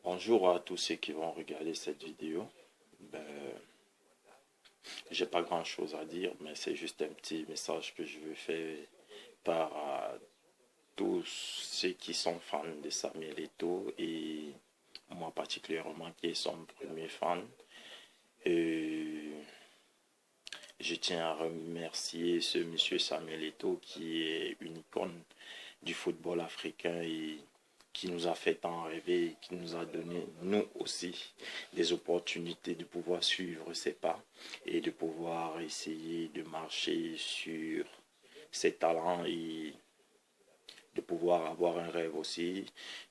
Bonjour à tous ceux qui vont regarder cette vidéo. Ben, j'ai pas grand chose à dire, mais c'est juste un petit message que je veux faire par à tous ceux qui sont fans de Samuel Eto'o et moi particulièrement qui est son premier fan. Et je tiens à remercier ce monsieur Samuel Eto'o qui est une icône du football africain et qui nous a fait tant rêver et qui nous a donné, nous aussi, des opportunités de pouvoir suivre ses pas et de pouvoir essayer de marcher sur ses talents et de pouvoir avoir un rêve aussi,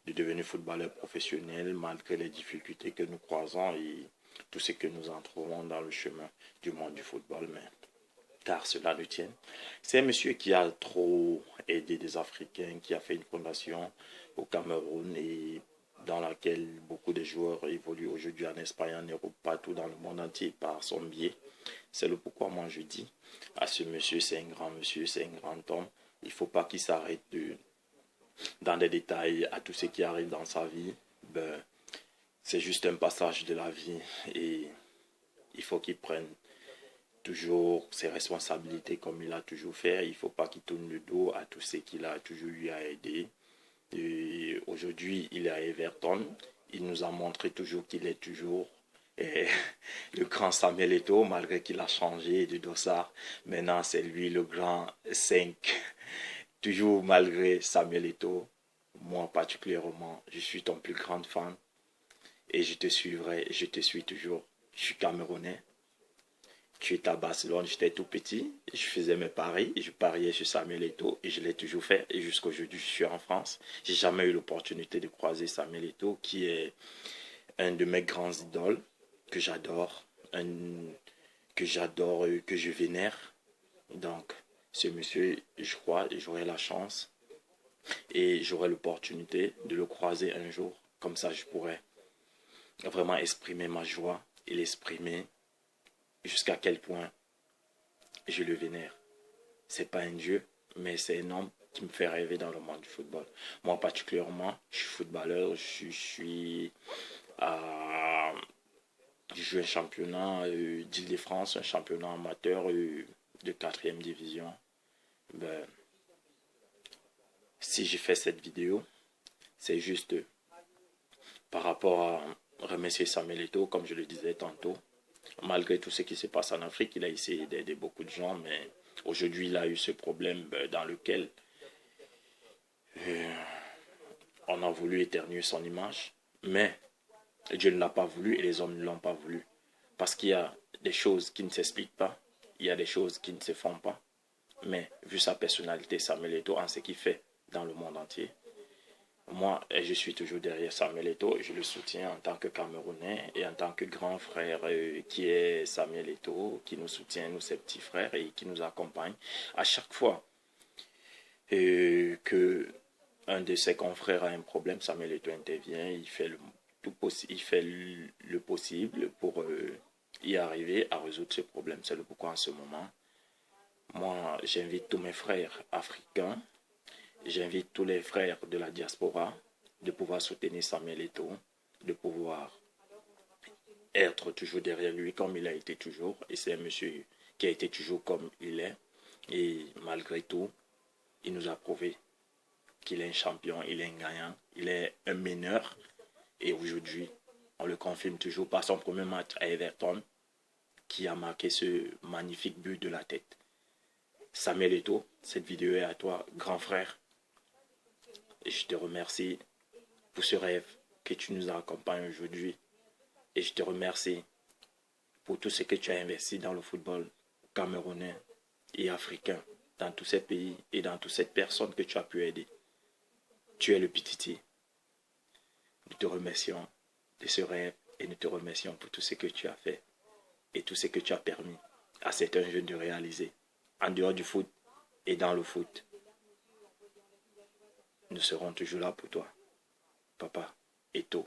de devenir footballeur professionnel malgré les difficultés que nous croisons et tout ce que nous en trouvons dans le chemin du monde du football. Mais car cela nous tient. C'est un monsieur qui a trop aidé des Africains, qui a fait une fondation au Cameroun et dans laquelle beaucoup de joueurs évoluent aujourd'hui en Espagne, en Europe, partout dans le monde entier par son biais. C'est le pourquoi moi je dis à ce monsieur, c'est un grand monsieur, c'est un grand homme. Il ne faut pas qu'il s'arrête dans des détails à tout ce qui arrive dans sa vie. C'est juste un passage de la vie et il faut qu'il prenne toujours ses responsabilités comme il a toujours fait. Il ne faut pas qu'il tourne le dos à tout ce qu'il a toujours eu à aider. Aujourd'hui, il est à Everton. Il nous a montré toujours qu'il est toujours le grand Samuel Eto'o, malgré qu'il a changé de dossard. Maintenant, c'est lui le grand 5. Toujours malgré Samuel Eto'o. Moi, particulièrement, je suis ton plus grand fan. Et je te suivrai, je te suis toujours. Je suis camerounais. Tu étais à Barcelone, j'étais tout petit, je faisais mes paris, je pariais sur Samuel Eto'o et je l'ai toujours fait. Et jusqu'à aujourd'hui, je suis en France. J'ai jamais eu l'opportunité de croiser Samuel Eto'o, qui est un de mes grands idoles, que j'adore, que je vénère. Donc, ce monsieur, je crois, j'aurai la chance et j'aurai l'opportunité de le croiser un jour. Comme ça, je pourrais vraiment exprimer ma joie et l'exprimer jusqu'à quel point je le vénère. C'est pas un dieu, mais c'est un homme qui me fait rêver dans le monde du football. Moi particulièrement, je suis footballeur, je joue un championnat d'Île-de-France, un championnat amateur de 4e division. Si j'ai fait cette vidéo, c'est juste par rapport à remercier Samuel Eto'o, comme je le disais tantôt. Malgré tout ce qui se passe en Afrique, il a essayé d'aider beaucoup de gens, mais aujourd'hui, il a eu ce problème dans lequel on a voulu éternuer son image, mais Dieu ne l'a pas voulu et les hommes ne l'ont pas voulu. Parce qu'il y a des choses qui ne s'expliquent pas, il y a des choses qui ne se font pas, mais vu sa personnalité, Samuel Eto'o, en ce qu'il fait dans le monde entier, moi, je suis toujours derrière Samuel Eto'o, je le soutiens en tant que Camerounais et en tant que grand frère qui est Samuel Eto'o, qui nous soutient, nous ses petits frères, et qui nous accompagne. À chaque fois que un de ses confrères a un problème, Samuel Eto'o intervient, il fait le possible pour y arriver à résoudre ce problème. C'est le pourquoi en ce moment, moi, j'invite tous mes frères africains. J'invite tous les frères de la diaspora de pouvoir soutenir Samuel Eto'o, de pouvoir être toujours derrière lui comme il a été toujours. Et c'est un monsieur qui a été toujours comme il est. Et malgré tout, il nous a prouvé qu'il est un champion, il est un gagnant, il est un meneur. Et aujourd'hui, on le confirme toujours par son premier match à Everton, qui a marqué ce magnifique but de la tête. Samuel Eto'o, cette vidéo est à toi, grand frère. Et je te remercie pour ce rêve que tu nous accompagnes aujourd'hui. Et je te remercie pour tout ce que tu as investi dans le football camerounais et africain, dans tous ces pays et dans toutes ces personnes que tu as pu aider. Tu es le Pititi. Nous te remercions de ce rêve et nous te remercions pour tout ce que tu as fait et tout ce que tu as permis à certains jeunes de réaliser, en dehors du foot et dans le foot. Nous serons toujours là pour toi, Papa Eto'o.